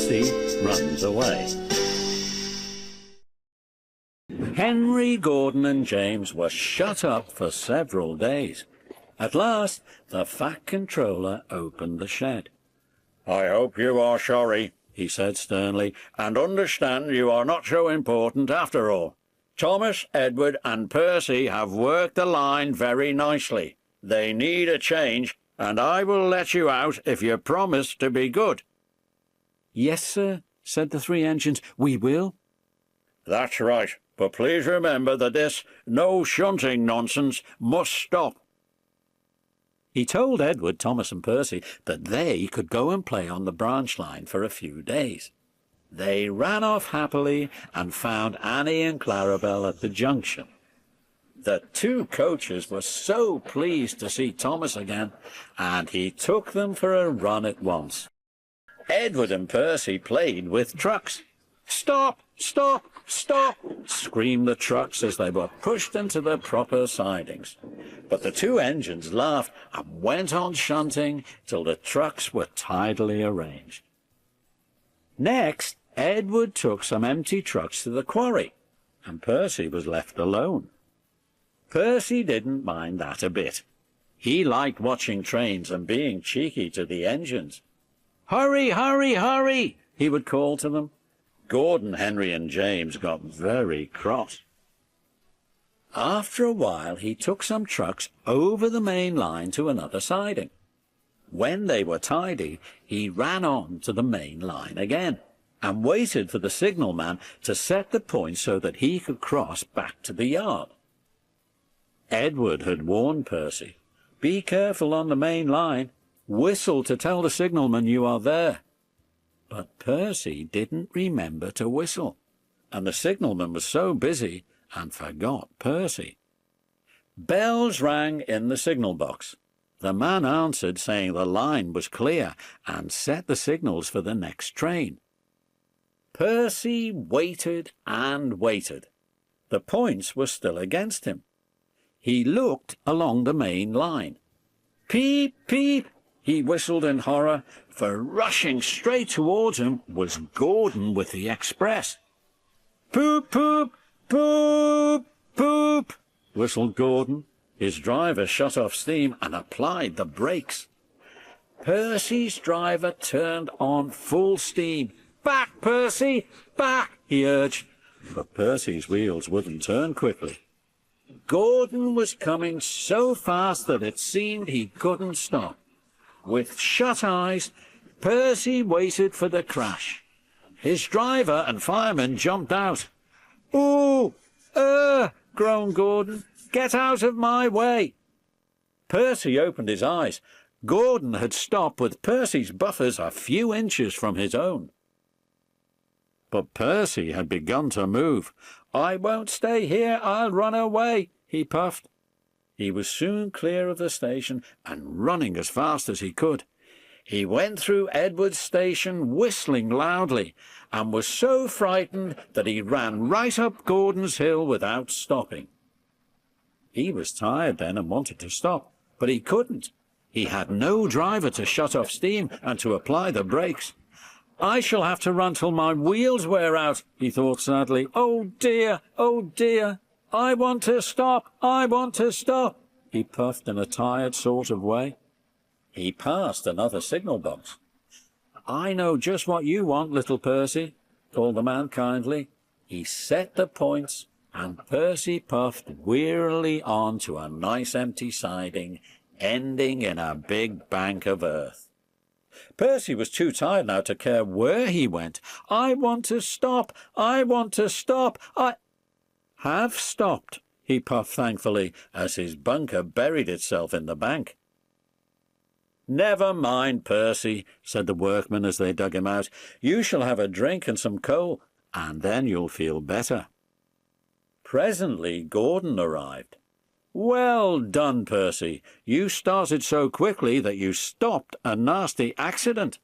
Percy runs away. Henry, Gordon and James were shut up for several days. At last, the Fat Controller opened the shed. "I hope you are sorry," he said sternly, "and understand you are not so important after all. Thomas, Edward and Percy have worked the line very nicely. They need a change, and I will let you out if you promise to be good." "Yes, sir," said the three engines, "we will." "That's right, but please remember that this no shunting nonsense must stop." He told Edward, Thomas and Percy that they could go and play on the branch line for a few days. They ran off happily and found Annie and Clarabel at the junction. The two coaches were so pleased to see Thomas again, and he took them for a run at once. Edward and Percy played with trucks. "Stop! Stop! Stop!" screamed the trucks as they were pushed into the proper sidings. But the two engines laughed and went on shunting till the trucks were tidily arranged. Next, Edward took some empty trucks to the quarry, and Percy was left alone. Percy didn't mind that a bit. He liked watching trains and being cheeky to the engines. "Hurry, hurry, hurry!" he would call to them. Gordon, Henry and James got very cross. After a while he took some trucks over the main line to another siding. When they were tidy, he ran on to the main line again, and waited for the signalman to set the point so that he could cross back to the yard. Edward had warned Percy, "Be careful on the main line. Whistle to tell the signalman you are there." But Percy didn't remember to whistle, and the signalman was so busy and forgot Percy. Bells rang in the signal box. The man answered, saying the line was clear, and set the signals for the next train. Percy waited and waited. The points were still against him. He looked along the main line. "Peep, peep!" he whistled in horror, for rushing straight towards him was Gordon with the express. "Poop, poop, poop, poop!" whistled Gordon. His driver shut off steam and applied the brakes. Percy's driver turned on full steam. "Back, Percy, back!" he urged, but Percy's wheels wouldn't turn quickly. Gordon was coming so fast that it seemed he couldn't stop. With shut eyes, Percy waited for the crash. His driver and fireman jumped out. "Ooh! Groaned Gordon. "Get out of my way!" Percy opened his eyes. Gordon had stopped with Percy's buffers a few inches from his own. But Percy had begun to move. "I won't stay here, I'll run away," he puffed. He was soon clear of the station and running as fast as he could. He went through Edward's station whistling loudly, and was so frightened that he ran right up Gordon's hill without stopping. He was tired then and wanted to stop, but he couldn't. He had no driver to shut off steam and to apply the brakes. "I shall have to run till my wheels wear out," he thought sadly. "Oh dear, oh dear! I want to stop, I want to stop," he puffed in a tired sort of way. He passed another signal box. "I know just what you want, little Percy," called the man kindly. He set the points, and Percy puffed wearily on to a nice empty siding, ending in a big bank of earth. Percy was too tired now to care where he went. "I want to stop, I want to stop, I have stopped," he puffed thankfully, as his bunker buried itself in the bank. "Never mind, Percy," said the workmen as they dug him out. "You shall have a drink and some coal, and then you'll feel better." Presently Gordon arrived. "Well done, Percy. You started so quickly that you stopped a nasty accident."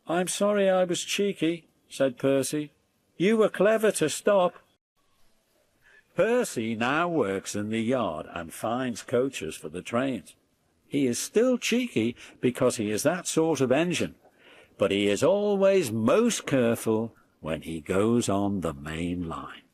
"I'm sorry I was cheeky," said Percy. "You were clever to stop." Percy now works in the yard and finds coaches for the trains. He is still cheeky because he is that sort of engine, but he is always most careful when he goes on the main line.